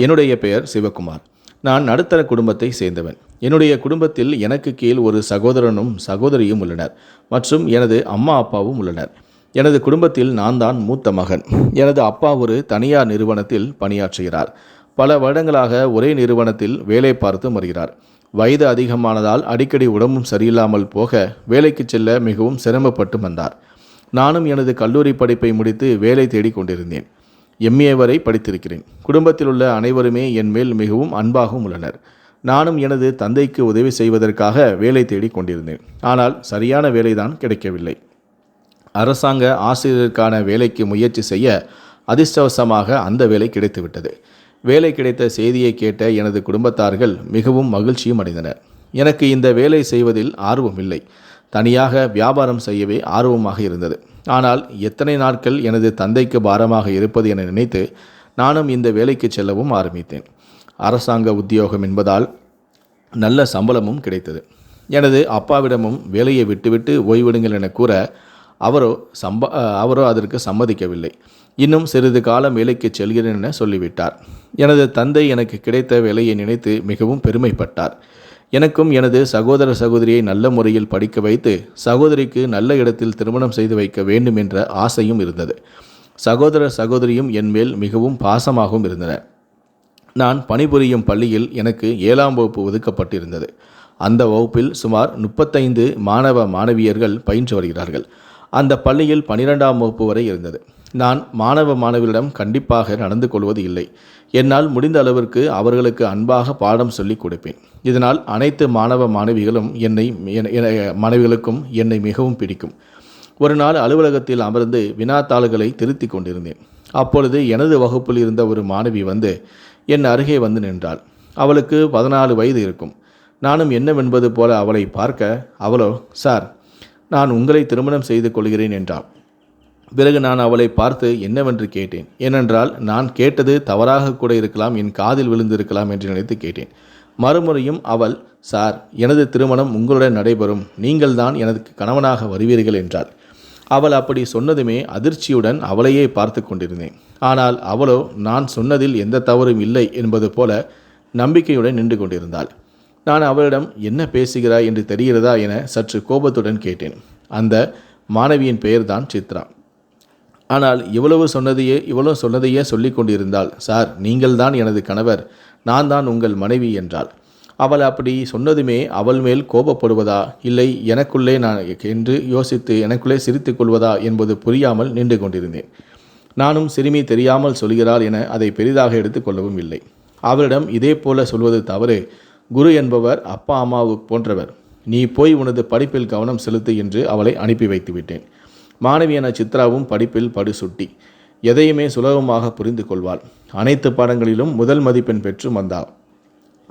என்னுடைய பெயர் சிவகுமார். நான் நடுத்தர குடும்பத்தை சேர்ந்தவன். என்னுடைய குடும்பத்தில் எனக்கு கீழ் ஒரு சகோதரனும் சகோதரியும் உள்ளனர் மற்றும் எனது அம்மா அப்பாவும் உள்ளனர். எனது குடும்பத்தில் நான் தான் மூத்த மகன். எனது அப்பா ஒரு தனியார் நிறுவனத்தில் பணியாற்றுகிறார். பல வருடங்களாக ஒரே நிறுவனத்தில் வேலை பார்த்து வருகிறார். வயது அதிகமானதால் அடிக்கடி உடம்பும் சரியில்லாமல் போக வேலைக்கு செல்ல மிகவும் சிரமப்பட்டு வந்தார். நானும் எனது கல்லூரி படிப்பை முடித்து வேலை தேடி கொண்டிருந்தேன். MA வரை படித்திருக்கிறேன். குடும்பத்தில் உள்ள அனைவருமே என் மேல் மிகவும் அன்பாகவும் உள்ளனர். நானும் எனது தந்தைக்கு உதவி செய்வதற்காக வேலை தேடி கொண்டிருந்தேன். ஆனால் சரியான வேலைதான் கிடைக்கவில்லை. அரசாங்க ஆசிரியருக்கான வேலைக்கு முயற்சி செய்ய அதிர்ஷ்டவசமாக அந்த வேலை கிடைத்துவிட்டது. வேலை கிடைத்த செய்தியை கேட்ட எனது குடும்பத்தார்கள் மிகவும் மகிழ்ச்சியும் அடைந்தனர். எனக்கு இந்த வேலை செய்வதில் ஆர்வமில்லை. தனியாக வியாபாரம் செய்யவே ஆர்வமாக இருந்தது. ஆனால் எத்தனை நாட்கள் எனது தந்தைக்கு பாரமாக இருப்பது என நினைத்து நானும் இந்த வேலைக்கு செல்லவும் ஆரம்பித்தேன். அரசாங்க உத்தியோகம் என்பதால் நல்ல சம்பளமும் கிடைத்தது. எனது அப்பாவிடமும் வேலையை விட்டுவிட்டு ஓய்விடுங்கள் என கூற அவரோ அதற்கு சம்மதிக்கவில்லை. இன்னும் சிறிது காலம் வேலைக்கு செல்கிறேன் என சொல்லிவிட்டார். எனது தந்தை எனக்கு கிடைத்த வேலையை நினைத்து மிகவும் பெருமைப்பட்டார். எனக்கும் எனது சகோதர சகோதரியை நல்ல முறையில் படிக்க வைத்து சகோதரிக்கு நல்ல இடத்தில் திருமணம் செய்து வைக்க வேண்டும் என்ற ஆசையும் இருந்தது. சகோதர சகோதரியும் என் மேல் மிகவும் பாசமாகவும் இருந்தனர். நான் பணிபுரியும் பள்ளியில் எனக்கு 7ஆம் வகுப்பு ஒதுக்கப்பட்டிருந்தது. அந்த வகுப்பில் சுமார் 35 மாணவ மாணவியர்கள் பயின்று வருகிறார்கள். அந்த பள்ளியில் 12ஆம் வகுப்பு வரை இருந்தது. நான் மாணவ மாணவிகளிடம் கண்டிப்பாக நடந்து கொள்வது இல்லை. என்னால் முடிந்த அளவிற்கு அவர்களுக்கு அன்பாக பாடம் சொல்லிக் கொடுப்பேன். இதனால் அனைத்து மாணவ மாணவிகளும் மாணவிகளுக்கும் என்னை மிகவும் பிடிக்கும். ஒரு நாள் அலுவலகத்தில் அமர்ந்து வினாத்தாள்களை திருத்தி கொண்டிருந்தேன். அப்பொழுது எனது வகுப்பில் இருந்த ஒரு மாணவி வந்து என் அருகே வந்து நின்றாள். அவளுக்கு 14 வயது இருக்கும். நானும் என்னவென்பது போல அவளை பார்க்க அவளோ, சார், நான் உங்களை திருமணம் செய்து கொள்கிறேன் என்றாள். பிறகு நான் அவளை பார்த்து என்னவென்று கேட்டேன். ஏனென்றால் நான் கேட்டது தவறாக கூட இருக்கலாம், என் காதில் விழுந்திருக்கலாம் என்று நினைத்து கேட்டேன். மறுமுறையும் அவள், சார், எனது திருமணம் உங்களுடன் நடைபெறும், நீங்கள் தான் எனக்கு கணவனாக வருவீர்கள் என்றாள். அவள் அப்படி சொன்னதுமே அதிர்ச்சியுடன் அவளையே பார்த்து கொண்டிருந்தேன். ஆனால் அவளோ நான் சொன்னதில் எந்த தவறும் இல்லை என்பது போல நம்பிக்கையுடன் நின்று கொண்டிருந்தாள். நான் அவளிடம் என்ன பேசுகிறாய் என்று தெரிகிறதா என சற்று கோபத்துடன் கேட்டேன். அந்த மாணவியின் பெயர்தான் சித்ரா. ஆனால் இவ்வளவு சொன்னதையே சொல்லி கொண்டிருந்தாள். சார், நீங்கள் தான் எனது கணவர், நான் தான் உங்கள் மனைவி என்றாள். அவள் அப்படி சொன்னதுமே அவள் மேல் கோபப்படுவதா இல்லை எனக்குள்ளே நான் என்று யோசித்து எனக்குள்ளே சிரித்து கொள்வதா என்பது புரியாமல் நின்று கொண்டிருந்தேன். நானும் சிறுமி தெரியாமல் சொல்கிறாள் என அதை பெரிதாக எடுத்து கொள்ளவும் இல்லை. அவளிடம் இதே போல சொல்வது தவறு. குரு என்பவர் அப்பா அம்மாவுக்கு போன்றவர். நீ போய் உனது படிப்பில் கவனம் செலுத்து என்று அவளை அனுப்பி வைத்து விட்டேன். மாணவியான சித்ராவும் படிப்பில் படுசுட்டி. எதையுமே சுலபமாக புரிந்து கொள்வாள். அனைத்து பாடங்களிலும் முதல் மதிப்பெண் பெற்று வந்தாள்.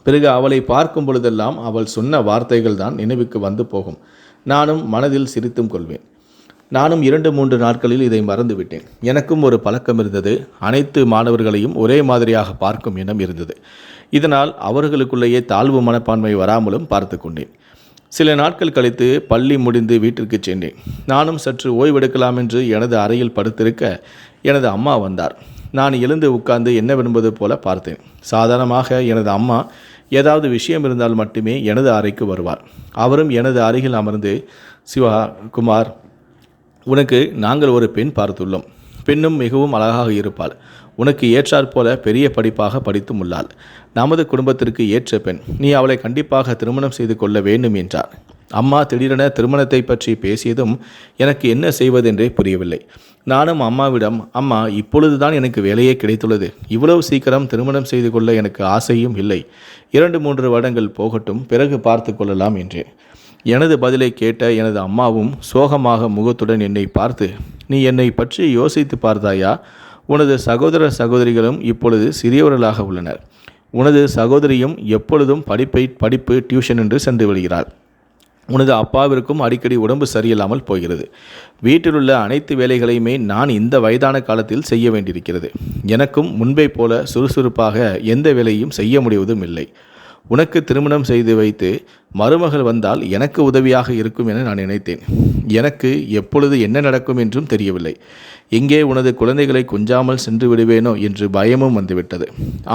பிறகு அவளை பார்க்கும் பொழுதெல்லாம் அவள் சொன்ன வார்த்தைகள் தான் நினைவுக்கு வந்து போகும். நானும் மனதில் சிரித்தும் கொள்வேன். நானும் 2-3 நாட்களில் இதை மறந்துவிட்டேன். எனக்கும் ஒரு பழக்கம் இருந்தது. அனைத்து மாணவர்களையும் ஒரே மாதிரியாக பார்க்கும் எண்ணம் இருந்தது. இதனால் அவர்களுக்குள்ளேயே தாழ்வு மனப்பான்மை வராமலும் பார்த்து கொண்டேன். சில நாட்கள் கழித்து பள்ளி முடிந்து வீட்டிற்கு சென்றேன். நானும் சற்று ஓய்வெடுக்கலாம் என்று எனது அறையில் படுத்திருக்க எனது அம்மா வந்தார். நான் எழுந்து உட்கார்ந்து என்னவென்பது போல பார்த்தேன். சாதாரணமாக எனது அம்மா ஏதாவது விஷயம் இருந்தால் மட்டுமே எனது அறைக்கு வருவார். அவரும் எனது அருகில் அமர்ந்து, சிவா குமார், உனக்கு நாங்கள் ஒரு பெண் பார்த்துள்ளோம். பெண்ணும் மிகவும் அழகாக இருப்பாள். உனக்கு ஏற்றாற் போல பெரிய படிப்பாக படித்தும் உள்ளாள். நமது குடும்பத்திற்கு ஏற்ற பெண். நீ அவளை கண்டிப்பாக திருமணம் செய்து கொள்ள வேண்டும் என்றார். அம்மா திடீரென திருமணத்தை பற்றி பேசியதும் எனக்கு என்ன செய்வதென்றே புரியவில்லை. நானும் அம்மாவிடம், அம்மா, இப்பொழுதுதான் எனக்கு வேலையே கிடைத்துள்ளது. இவ்வளவு சீக்கிரம் திருமணம் செய்து கொள்ள எனக்கு ஆசையும் இல்லை. 2-3 வருடங்கள் போகட்டும், பிறகு பார்த்து கொள்ளலாம் என்றேன். எனது பதிலை கேட்ட எனது அம்மாவும் சோகமாக முகத்துடன் என்னை பார்த்து, நீ என்னை பற்றி யோசித்து பார்த்தாயா? உனது சகோதர சகோதரிகளும் இப்பொழுது சிறியவர்களாக உள்ளனர். உனது சகோதரியும் எப்பொழுதும் படிப்பு டியூஷன் என்று சென்று வருகிறாள். உனது அப்பாவிற்கும் அடிக்கடி உடம்பு சரியில்லாமல் போகிறது. வீட்டிலுள்ள அனைத்து வேலைகளையுமே நான் இந்த வயதான காலத்தில் செய்ய வேண்டியிருக்கிறது. எனக்கும் முன்பை போல சுறுசுறுப்பாக எந்த வேலையும் செய்ய முடிவதும் இல்லை. உனக்கு திருமணம் செய்து வைத்து மருமகள் வந்தால் எனக்கு உதவியாக இருக்கும் என நான் நினைத்தேன். எனக்கு எப்பொழுது என்ன நடக்கும் என்றும் தெரியவில்லை. எங்கே உனது குழந்தைகளை கொஞ்சாமல் சென்று விடுவேனோ என்று பயமும் வந்துவிட்டது.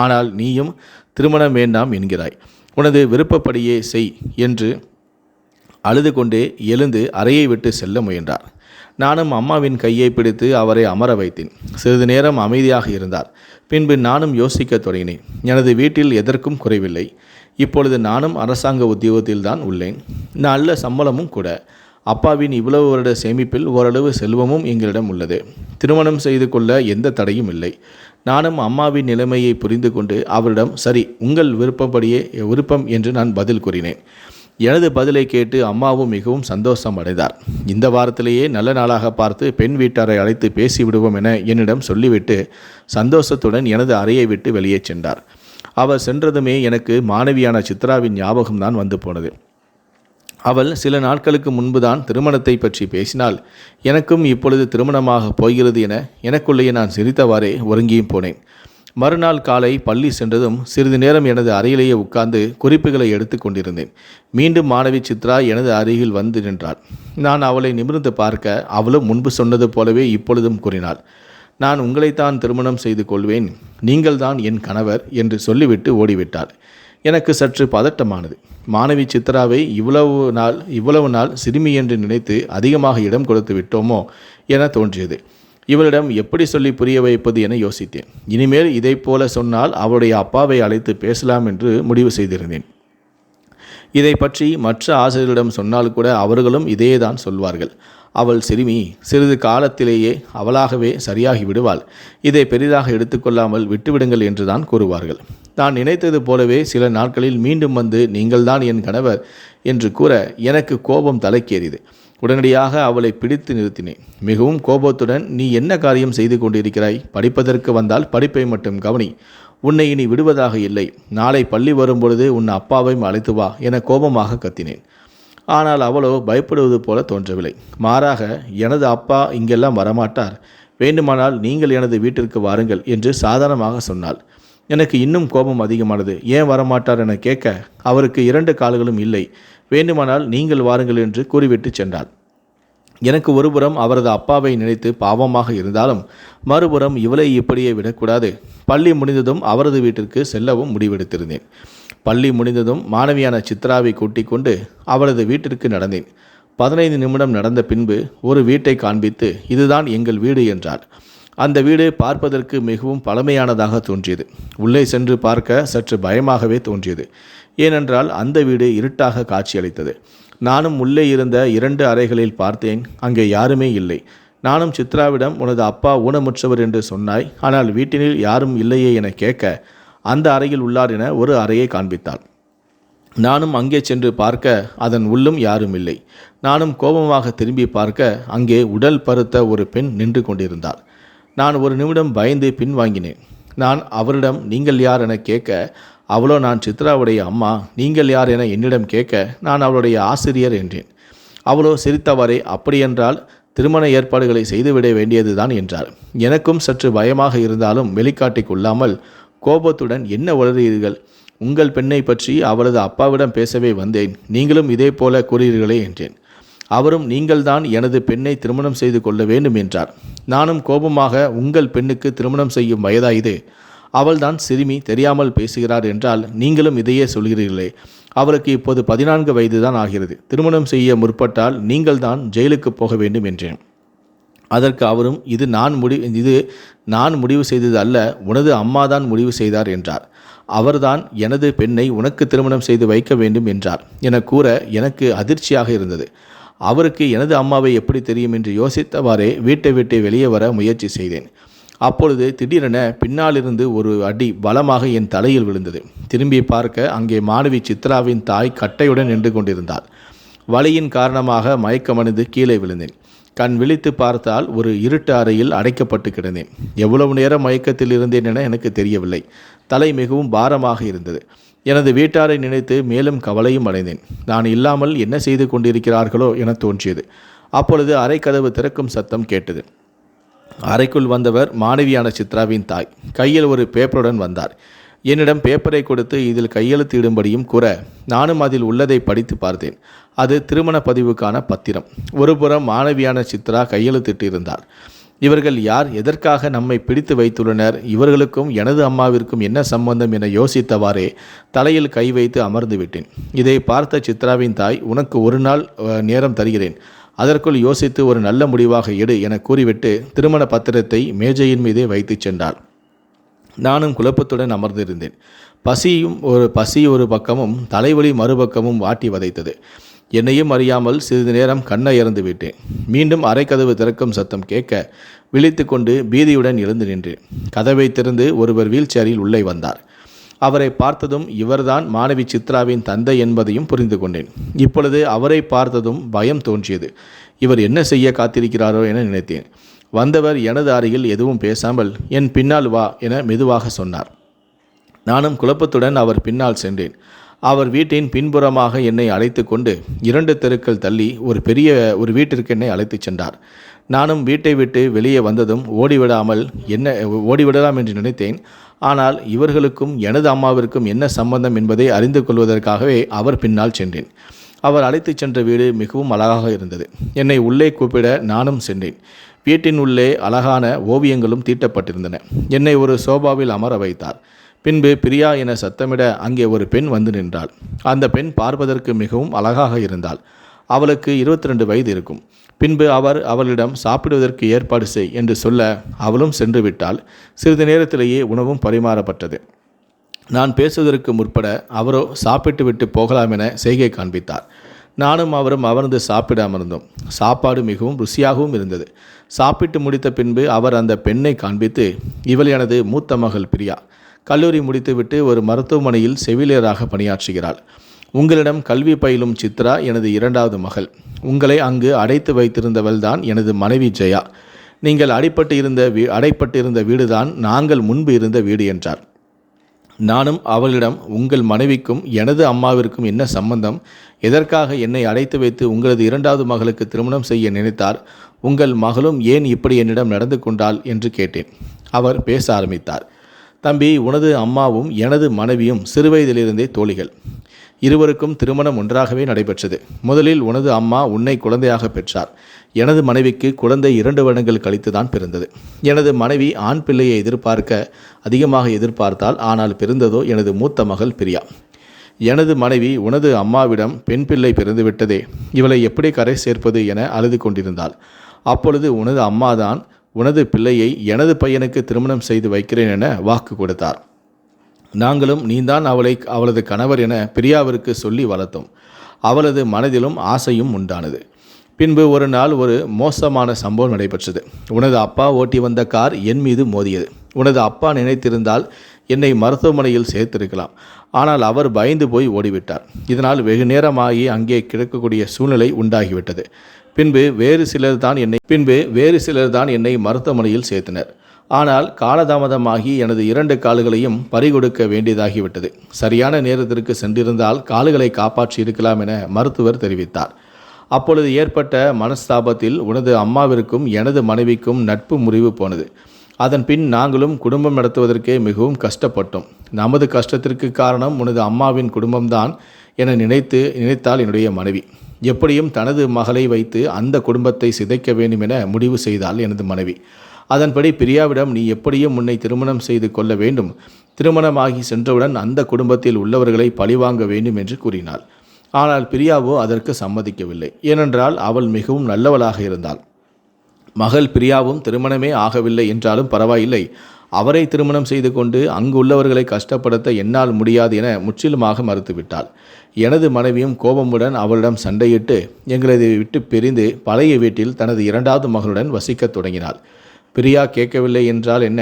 ஆனால் நீயும் திருமணம் வேண்டாம் என்கிறாய். உனது விருப்பப்படியே செய் என்று அழுது கொண்டே எழுந்து அறையை விட்டு செல்ல முயன்றார். நானும் அம்மாவின் கையை பிடித்து அவரை அமர வைத்தேன். சிறிது நேரம் அமைதியாக இருந்தார். பின்பு நானும் யோசிக்கத் தொடங்கினேன். எனது வீட்டில் எதற்கும் குறைவில்லை. இப்பொழுது நானும் அரசாங்க உத்தியோகத்தில்தான் உள்ளேன். நல்ல சம்பளமும் கூட. அப்பாவின் இவ்வளவு வருட சேமிப்பில் ஓரளவு செல்வமும் எங்களிடம் உள்ளது. திருமணம் செய்து கொள்ள எந்த தடையும் இல்லை. நானும் அம்மாவின் நிலைமையை புரிந்து கொண்டு அவரிடம் சரி, உங்கள் விருப்பம் என்று நான் பதில் கூறினேன். எனது பதிலை கேட்டு அம்மாவும் மிகவும் சந்தோஷம் அடைந்தார். இந்த வாரத்திலேயே நல்ல நாளாக பார்த்து பெண் வீட்டாரை அழைத்து பேசிவிடுவோம் என என்னிடம் சொல்லிவிட்டு சந்தோஷத்துடன் எனது அறையை விட்டு வெளியே சென்றார். அவர் சென்றதுமே எனக்கு மாணவியான சித்ராவின் ஞாபகம்தான் வந்து போனது. அவள் சில நாட்களுக்கு முன்புதான் திருமணத்தை பற்றி பேசினால் எனக்கும் இப்பொழுது திருமணமாக போகிறது என எனக்குள்ளேயே நான் சிரித்தவாறே உறங்கியும் போனேன். மறுநாள் காலை பள்ளி சென்றதும் சிறிது நேரம் எனது அறையிலேயே உட்கார்ந்து குறிப்புகளை எடுத்து கொண்டிருந்தேன். மீண்டும் மாணவி சித்ரா எனது அருகில் வந்து நின்றாள். நான் அவளை நிமிர்ந்து பார்க்க அவளும் முன்பு சொன்னது போலவே இப்பொழுதும் கூறினாள். நான் உங்களைத்தான் திருமணம் செய்து கொள்வேன், நீங்கள்தான் என் கணவர் என்று சொல்லிவிட்டு ஓடிவிட்டாள். எனக்கு சற்று பதட்டமானது. மாணவி சித்ராவை இவ்வளவு நாள் சிறுமி என்று நினைத்து அதிகமாக இடம் கொடுத்து விட்டோமோ என தோன்றியது. இவளிடம் எப்படி சொல்லி புரிய வைப்பது என யோசித்தேன். இனிமேல் இதை போல சொன்னால் அவளுடைய அப்பாவை அழைத்து பேசலாம் என்று முடிவு செய்திருந்தேன். இதை பற்றி மற்ற ஆசிரியர்களிடம் சொன்னால் கூட அவர்களும் இதையே தான் சொல்வார்கள். அவள் சிறுமி, சிறிது காலத்திலேயே அவளாகவே சரியாகி விடுவாள், இதை பெரிதாக எடுத்துக்கொள்ளாமல் விட்டுவிடுங்கள் என்றுதான் கூறுவார்கள். நான் நினைத்தது போலவே சில நாட்களில் மீண்டும் வந்து நீங்கள்தான் என் கணவர் என்று கூற எனக்கு கோபம் தலைக்கேறியது. உடனடியாக அவளை பிடித்து நிறுத்தினேன். மிகவும் கோபத்துடன், நீ என்ன காரியம் செய்து கொண்டிருக்கிறாய்? படிப்பதற்கு வந்தால் படிப்பை மட்டும் கவனி. உன்னை இனி விடுவதாக இல்லை. நாளை பள்ளி வரும்பொழுது உன் அப்பாவையும் அழைத்து வா என கோபமாக கத்தினேன். ஆனால் அவளோ பயப்படுவது போல தோன்றவில்லை. மாறாக, எனது அப்பா இங்கெல்லாம் வரமாட்டார், வேண்டுமானால் நீங்கள் எனது வீட்டிற்கு வாருங்கள் என்று சாதாரணமாக சொன்னாள். எனக்கு இன்னும் கோபம் அதிகமானது. ஏன் வரமாட்டார் என கேட்க, அவருக்கு 2 கால்களும் இல்லை, வேண்டுமானால் நீங்கள் வாருங்கள் என்று கூறிவிட்டு சென்றாள். எனக்கு ஒருபுறம் அவரது அப்பாவை நினைத்து பாவமாக இருந்தாலும் மறுபுறம் இவளை இப்படியே விடக்கூடாது. பள்ளி முடிந்ததும் அவரது வீட்டிற்கு செல்லவும் முடிவெடுத்திருந்தேன். பள்ளி முடிந்ததும் மாணவியான சித்ராவை கூட்டிக் கொண்டு அவளது வீட்டிற்கு நடந்தேன். 15 நிமிடம் நடந்த பின்பு ஒரு வீட்டை காண்பித்து இதுதான் எங்கள் வீடு என்றார். அந்த வீடு பார்ப்பதற்கு மிகவும் பழமையானதாக தோன்றியது. உள்ளே சென்று பார்க்க சற்று பயமாகவே தோன்றியது. ஏனென்றால் அந்த வீடு இருட்டாக காட்சியளித்தது. நானும் உள்ளே இருந்த 2 அறைகளில் பார்த்தேன். அங்கே யாருமே இல்லை. நானும் சித்ராவிடம் உனது அப்பா ஊனமுற்றவர் என்று சொன்னாய், ஆனால் வீட்டினில் யாரும் இல்லையே என கேட்க, அந்த அறையில் உள்ளார் என ஒரு அறையை காண்பித்தாள். நானும் அங்கே சென்று பார்க்க அதன் உள்ளும் யாரும் இல்லை. நானும் கோபமாக திரும்பி பார்க்க அங்கே உடல் பருத்த ஒரு பெண் நின்று கொண்டிருந்தாள். நான் ஒரு நிமிடம் பயந்து பின்வாங்கினேன். நான் அவரிடம் நீங்கள் யார் என கேட்க, அவளோ நான் சித்ராவுடைய அம்மா, நீங்கள் யார் என என்னிடம் கேட்க, நான் அவளுடைய ஆசிரியர் என்றேன். அவளோ சிரித்தவாறே, அப்படியென்றால் திருமண ஏற்பாடுகளை செய்துவிட வேண்டியதுதான் என்றார். எனக்கும் சற்று பயமாக இருந்தாலும் வெளிக்காட்டிக் கொள்ளாமல் கோபத்துடன், என்ன உளறுகிறீர்கள்? உங்கள் பெண்ணை பற்றி அவளது அப்பாவிடம் பேசவே வந்தேன், நீங்களும் இதே போல கூறுகிறீர்களே என்றேன். அவரும் நீங்கள்தான் எனது பெண்ணை திருமணம் செய்து கொள்ள வேண்டும் என்றார். நானும் கோபமாக, உங்கள் பெண்ணுக்கு திருமணம் செய்யும் வயதா இது? அவள்தான் சிறுமி, தெரியாமல் பேசுகிறார் என்றால் நீங்களும் இதையே சொல்கிறீர்களே. அவளுக்கு இப்போது 14 வயதுதான் ஆகிறது. திருமணம் செய்ய முற்பட்டால் நீங்கள் தான் ஜெயிலுக்கு போக வேண்டும் என்றேன். அதற்கு அவரும் இது நான் முடிவு செய்தது அல்ல, உனது அம்மாதான் முடிவு செய்தார் என்றார். அவர்தான் எனது பெண்ணை உனக்கு திருமணம் செய்து வைக்க வேண்டும் என்றார் என கூற எனக்கு அதிர்ச்சியாக இருந்தது. அவருக்கு எனது அம்மாவை எப்படி தெரியும் என்று யோசித்தவாறே வீட்டை விட்டு வெளியே வர முயற்சி செய்தேன். அப்பொழுது திடீரென பின்னாலிருந்து ஒரு அடி பலமாக என் தலையில் விழுந்தது. திரும்பி பார்க்க அங்கே மாணவி சித்ராவின் தாய் கட்டையுடன் நின்று கொண்டிருந்தாள். வலியின் காரணமாக மயக்கமடைந்து கீழே விழுந்தேன். கண் விழித்து பார்த்தால் ஒரு இருட்டு அறையில் அடைக்கப்பட்டு கிடந்தேன். எவ்வளவு நேரம் மயக்கத்தில் இருந்தேன் என எனக்கு தெரியவில்லை. தலை மிகவும் பாரமாக இருந்தது. எனது வீட்டாரை நினைத்து மேலும் கவலையும் அடைந்தேன். நான் இல்லாமல் என்ன செய்து கொண்டிருக்கிறார்களோ என தோன்றியது. அப்பொழுது அறை கதவு திறக்கும் சத்தம் கேட்டது. அறைக்குள் வந்தவர் மாணவியான சித்ராவின் தாய். கையில் ஒரு பேப்பருடன் வந்தார். என்னிடம் பேப்பரை கொடுத்து இதில் கையெழுத்திடும்படியும் கூற நானும் அதில் உள்ளதை படித்து பார்த்தேன். அது திருமண பதிவுக்கான பத்திரம். ஒருபுறம் மாணவியான சித்ரா கையெழுத்திட்டு இருந்தார். இவர்கள் யார், எதற்காக நம்மை பிடித்து வைத்துள்ளனர், இவர்களுக்கும் எனது அம்மாவிற்கும் என்ன சம்பந்தம் என யோசித்தவாறே தலையில் கை வைத்து அமர்ந்து விட்டேன். இதை பார்த்த சித்ராவின் தாய், உனக்கு ஒரு நாள் நேரம் தருகிறேன், அதற்குள் யோசித்து ஒரு நல்ல முடிவாக எடு என கூறிவிட்டு திருமண பத்திரத்தை மேஜையின் மீதே வைத்து சென்றார். நானும் குழப்பத்துடன் அமர்ந்திருந்தேன். பசி ஒரு பக்கமும் தலைவலி மறுபக்கமும் வாட்டி வதைத்தது. என்னையும் அறியாமல் சிறிது நேரம் கண்ணை இறந்து விட்டேன். மீண்டும் அரைக்கதவு திறக்கும் சத்தம் கேட்க விழித்து கொண்டு பீதியுடன் எழுந்து நின்றேன். கதவை திறந்து ஒருவர் வீல்சேரில் உள்ளே வந்தார். அவரை பார்த்ததும் இவர்தான் மாணவி சித்ராவின் தந்தை என்பதையும் புரிந்து கொண்டேன். இப்பொழுது அவரை பார்த்ததும் பயம் தோன்றியது. இவர் என்ன செய்ய காத்திருக்கிறாரோ என நினைத்தேன். வந்தவர் எனது அருகில் எதுவும் பேசாமல் என் பின்னால் வா என மெதுவாக சொன்னார். நானும் குழப்பத்துடன் அவர் பின்னால் சென்றேன். அவர் வீட்டின் பின்புறமாக என்னை அழைத்து கொண்டு 2 தெருக்கள் தள்ளி ஒரு வீட்டிற்கு என்னை அழைத்துச் சென்றார். நானும் வீட்டை விட்டு வெளியே வந்ததும் ஓடிவிடலாம் என்று நினைத்தேன். ஆனால் இவர்களுக்கும் எனது அம்மாவிற்கும் என்ன சம்பந்தம் என்பதை அறிந்து கொள்வதற்காகவே அவர் பின்னால் சென்றேன். அவர் அழைத்துச் சென்ற வீடு மிகவும் அழகாக இருந்தது. என்னை உள்ளே கூப்பிட நானும் சென்றேன். வீட்டின் உள்ளே அழகான ஓவியங்களும் தீட்டப்பட்டிருந்தன. என்னை ஒரு சோபாவில் அமர வைத்தார். பின்பு பிரியா என சத்தமிட அங்கே ஒரு பெண் வந்து நின்றாள். அந்த பெண் பார்ப்பதற்கு மிகவும் அழகாக இருந்தாள். அவளுக்கு 22 வயது இருக்கும். பின்பு அவளிடம் சாப்பிடுவதற்கு ஏற்பாடு செய் என்று சொல்ல அவளும் சென்று விட்டாள். சிறிது நேரத்திலேயே உணவும் பரிமாறப்பட்டது. நான் பேசுவதற்கு முற்பட அவரோ சாப்பிட்டு விட்டு போகலாம் என செய்கை காண்பித்தார். நானும் அவரும் அமர்ந்து சாப்பிட அமர்ந்தோம். சாப்பாடு மிகவும் ருசியாகவும் இருந்தது. சாப்பிட்டு முடித்த பின்பு அவர் அந்த பெண்ணை காண்பித்து, இவள் எனது மூத்த மகள் பிரியா. கல்லூரி முடித்துவிட்டு ஒரு மருத்துவமனையில் செவிலியராக பணியாற்றுகிறாள். உங்களிடம் கல்வி பயிலும் சித்ரா எனது 2வது மகள். உங்களை அங்கு அடைத்து வைத்திருந்தவள் தான் எனது மனைவி ஜெயா. நீங்கள் அடைப்பட்டிருந்த வீடுதான் நாங்கள் முன்பு இருந்த வீடு என்றார். நானும் அவளிடம், உங்கள் மனைவிக்கும் எனது அம்மாவிற்கும் என்ன சம்பந்தம், எதற்காக என்னை அடைத்து வைத்து உங்களது 2வது மகளுக்கு திருமணம் செய்ய நினைத்தார், உங்கள் மகளும் ஏன் இப்படி என்னிடம் நடந்து கொண்டாள் என்று கேட்டேன். அவர் பேச ஆரம்பித்தார். தம்பி, உனது அம்மாவும் எனது மனைவியும் சிறுவயதிலிருந்தே தோழிகள். இருவருக்கும் திருமணம் ஒன்றாகவே நடைபெற்றது. முதலில் உனது அம்மா உன்னை குழந்தையாக பெற்றார். எனது மனைவிக்கு குழந்தை 2 வருடங்கள் கழித்துதான் பிறந்தது. எனது மனைவி ஆண் பிள்ளையை அதிகமாக எதிர்பார்த்தாள். ஆனால் பிறந்ததோ எனது மூத்த மகள் பிரியா. எனது மனைவி உனது அம்மாவிடம் பெண் பிள்ளை பிறந்துவிட்டதே, இவளை எப்படி கரை சேர்ப்பது என அழுது கொண்டிருந்தாள். அப்பொழுது உனது அம்மாதான் உனது பிள்ளையை எனது பையனுக்கு திருமணம் செய்து வைக்கிறேன் என வாக்கு கொடுத்தார். நாங்களும் நீதான் அவளது கணவர் என பிரியாவிற்கு சொல்லி வளர்த்தோம். அவளது மனதிலும் ஆசையும் உண்டானது. பின்பு ஒரு நாள் ஒரு மோசமான சம்பவம் நடைபெற்றது. உனது அப்பா ஓட்டி வந்த கார் என் மீது மோதியது. உனது அப்பா நினைத்திருந்தால் என்னை மருத்துவமனையில் சேர்த்திருக்கலாம். ஆனால் அவர் பயந்து போய் ஓடிவிட்டார். இதனால் வெகு நேரமாகி அங்கே கிடக்கக்கூடிய சூழ்நிலை உண்டாகிவிட்டது. பின்பு வேறு சிலர் தான் என்னை மருத்துவமனையில் சேர்த்தனர். ஆனால் காலதாமதமாகி எனது 2 கால்களையும் பறிகொடுக்க வேண்டியதாகிவிட்டது. சரியான நேரத்திற்கு சென்றிருந்தால் கால்களை காப்பாற்றி இருக்கலாம் என மருத்துவர் தெரிவித்தார். அப்பொழுது ஏற்பட்ட மனஸ்தாபத்தில் உனது அம்மாவிற்கும் எனது மனைவிக்கும் நட்பு முறிவு போனது. அதன் பின் நாங்களும் குடும்பம் நடத்துவதற்கே மிகவும் கஷ்டப்பட்டோம். நமது கஷ்டத்திற்கு காரணம் உனது அம்மாவின் குடும்பம்தான் என நினைத்தால் என்னுடைய மனைவி. எப்படியும் தனது மகளை வைத்து அந்த குடும்பத்தை சிதைக்க வேண்டும் என முடிவு செய்தாள் எனது மனைவி. அதன்படி பிரியாவிடம், நீ எப்படியும் உன்னை திருமணம் செய்து கொள்ள வேண்டும், திருமணமாகி சென்றவுடன் அந்த குடும்பத்தில் உள்ளவர்களை பழிவாங்க வேண்டும் என்று கூறினாள். ஆனால் பிரியாவோ அதற்கு சம்மதிக்கவில்லை. ஏனென்றால் அவள் மிகவும் நல்லவளாக இருந்தாள். மகள் பிரியாவும் திருமணமே ஆகவில்லை என்றாலும் பரவாயில்லை, அவரை திருமணம் செய்து கொண்டு அங்கு உள்ளவர்களை கஷ்டப்படுத்த என்னால் முடியாது என முற்றிலுமாக மறுத்துவிட்டாள். எனது மனைவியும் கோபமுடன் அவளிடம் சண்டையிட்டு எங்களை விட்டு பிரிந்து பழைய வீட்டில் தனது 2வது மகளுடன் வசிக்கத் தொடங்கினாள். பிரியா கேட்கவில்லை என்றால் என்ன,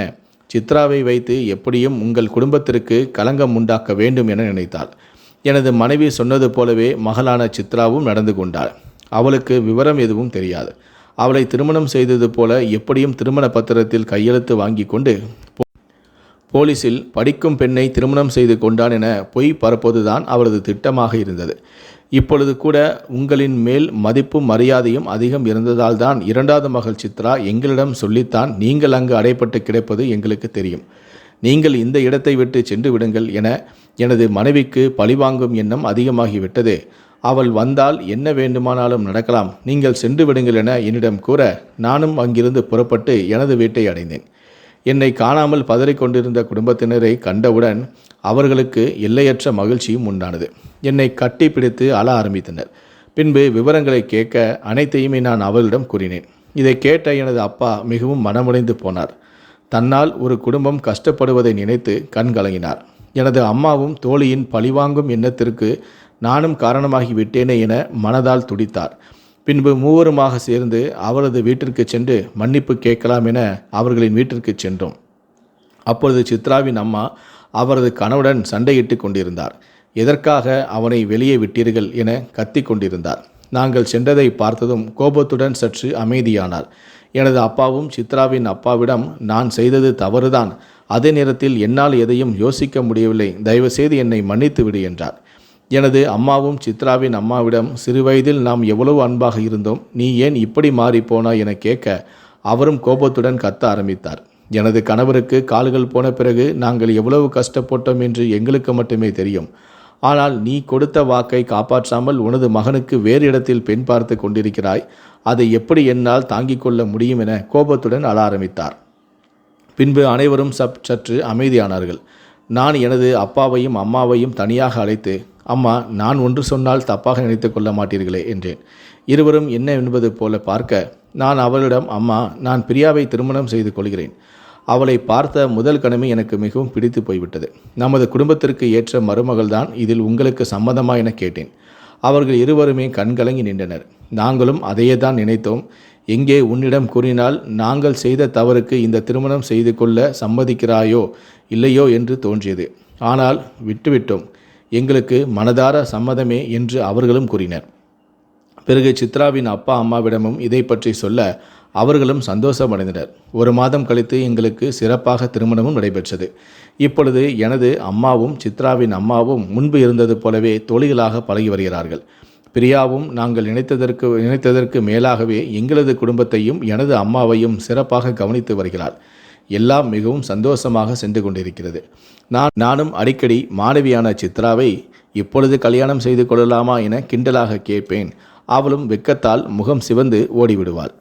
சித்ராவை வைத்து எப்படியும் உங்கள் குடும்பத்திற்கு களங்கம் உண்டாக்க வேண்டும் என நினைத்தாள். எனது மனைவி சொன்னது போலவே மகளான சித்ராவும் நடந்து கொண்டாள். அவளுக்கு விவரம் எதுவும் தெரியாது. அவளை திருமணம் செய்தது போல எப்படியும் திருமண பத்திரத்தில் கையெழுத்து வாங்கி கொண்டு போலீசில் படிக்கும் பெண்ணை திருமணம் செய்து கொண்டான் என பொய் பரப்புவதுதான் அவளது திட்டமாக இருந்தது. இப்பொழுது கூட உங்களின் மேல் மதிப்பும் மரியாதையும் அதிகம் இருந்ததால் தான் 2வது மகள் சித்ரா எங்களிடம் சொல்லித்தான் நீங்கள் அங்கு அடைப்பட்டு கிடப்பது எங்களுக்கு தெரியும். நீங்கள் இந்த இடத்தை விட்டு சென்று விடுங்கள் என எனது மனைவிக்கு பழிவாங்கும் எண்ணம் அதிகமாகிவிட்டது. அவள் வந்தால் என்ன வேண்டுமானாலும் நடக்கலாம், நீங்கள் சென்று விடுங்கள் என என்னிடம் கூற நானும் அங்கிருந்து புறப்பட்டு எனது வீட்டை அடைந்தேன். என்னை காணாமல் பதறிக்கொண்டிருந்த குடும்பத்தினரை கண்டவுடன் அவர்களுக்கு எல்லையற்ற மகிழ்ச்சியும் உண்டானது. என்னை கட்டி பிடித்து அழ ஆரம்பித்தனர். பின்பு விவரங்களை கேட்க அனைத்தையுமே நான் அவர்களிடம் கூறினேன். இதை கேட்ட எனது அப்பா மிகவும் மனமுடைந்து போனார். தன்னால் ஒரு குடும்பம் கஷ்டப்படுவதை நினைத்து கண் கலங்கினார். எனது அம்மாவும் தோழியின் பழிவாங்கும் எண்ணத்திற்கு நானும் காரணமாகி விட்டேனே என மனதால் துடித்தார். பின்பு மூவருமாக சேர்ந்து அவரது வீட்டிற்கு சென்று மன்னிப்பு கேட்கலாம் என அவர்களின் வீட்டிற்கு சென்றோம். அப்பொழுது சித்ராவின் அம்மா அவரது கணவனுடன் சண்டையிட்டு கொண்டிருந்தார். எதற்காக அவனை வெளியே விட்டீர்கள் என கத்தி கொண்டிருந்தார். நாங்கள் சென்றதை பார்த்ததும் கோபத்துடன் சற்று அமைதியானார். எனது அப்பாவும் சித்ராவின் அப்பாவிடம் நான் செய்தது தவறுதான், அதே நேரத்தில் என்னால் எதையும் யோசிக்க முடியவில்லை, தயவுசெய்து என்னை மன்னித்து விடு என்றார். எனது அம்மாவும் சித்ராவின் அம்மாவிடம் சிறுவயதில் நாம் எவ்வளவு அன்பாக இருந்தோம், நீ ஏன் இப்படி மாறிப்போனாய் என கேட்க அவரும் கோபத்துடன் கத்த ஆரம்பித்தார். எனது கணவருக்கு கால்கள் போன பிறகு நாங்கள் எவ்வளவு கஷ்டப்பட்டோம் என்று எங்களுக்கு மட்டுமே தெரியும். ஆனால் நீ கொடுத்த வாக்கை காப்பாற்றாமல் உனது மகனுக்கு வேறு இடத்தில் பெண் பார்த்து கொண்டிருக்கிறாய், அதை எப்படி என்னால் தாங்கிக் கொள்ள முடியும் என கோபத்துடன் அழ ஆரம்பித்தார். பின்பு அனைவரும் சற்று அமைதியானார்கள். நான் எனது அப்பாவையும் அம்மாவையும் தனியாக அழைத்து, அம்மா, நான் ஒன்று சொன்னால் தப்பாக நினைத்து கொள்ள மாட்டீர்களே என்றேன். இருவரும் என்ன என்பது போல பார்க்க நான் அவளிடம், அம்மா, நான் பிரியாவை திருமணம் செய்து கொள்கிறேன். அவளை பார்த்த முதல் கணமே எனக்கு மிகவும் பிடித்து போய்விட்டது. நமது குடும்பத்திற்கு ஏற்ற மருமகள்தான், இதில் உங்களுக்கு சம்மதமா என கேட்டேன். அவர்கள் இருவருமே கண்கலங்கி நின்றனர். நாங்களும் அதையே தான் நினைத்தோம். எங்கே உன்னிடம் கூறினால் நாங்கள் செய்த தவறுக்கு இந்த திருமணம் செய்து கொள்ள சம்மதிக்கிறாயோ இல்லையோ என்று தோன்றியது. ஆனால் விட்டுவிட்டோம், எங்களுக்கு மனதார சம்மதமே என்று அவர்களும் கூறினர். பிறகு சித்ராவின் அப்பா அம்மாவிடமும் இதை பற்றி சொல்ல அவர்களும் சந்தோஷமடைந்தனர். 1 மாதம் கழித்து எங்களுக்கு சிறப்பாக திருமணமும் நடைபெற்றது. இப்பொழுது எனது அம்மாவும் சித்ராவின் முன்பு இருந்தது போலவே தோழிகளாக பழகி வருகிறார்கள். பிரியாவும் நாங்கள் நினைத்ததற்கு மேலாகவே எங்களது குடும்பத்தையும் எனது அம்மாவையும் சிறப்பாக கவனித்து வருகிறாள். எல்லாம் மிகவும் சந்தோஷமாக சென்று கொண்டிருக்கிறது. நானும் அடிக்கடி மாணவியான சித்ராவை இப்பொழுது கல்யாணம் செய்து கொள்ளலாமா என கிண்டலாக கேட்பேன். அவளும் வெட்கத்தால் முகம் சிவந்து ஓடிவிடுவாள்.